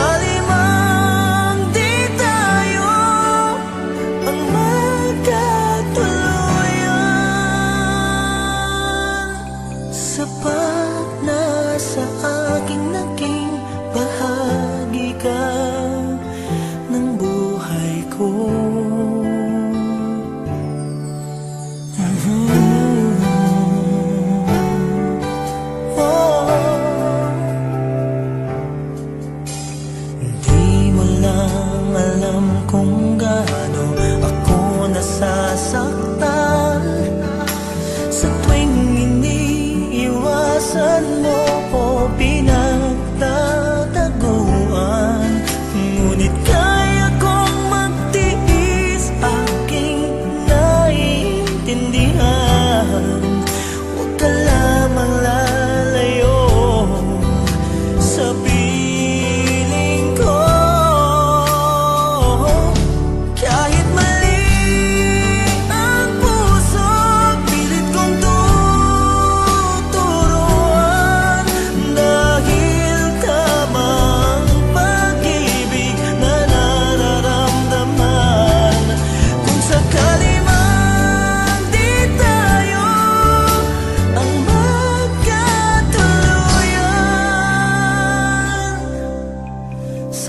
sakali mang di tayo ang magkatuluyan, sapat na sa aking naging bahagi ka ng buhay ko. Alam kung gaano ako nasasaktan sa tuwing iniiwasan mo o pinagtataguan. Ngunit kaya kong magtiis, aking naiintindihan. Huwag ka lamang lalayo sa piling ko.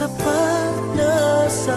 Sapat na sa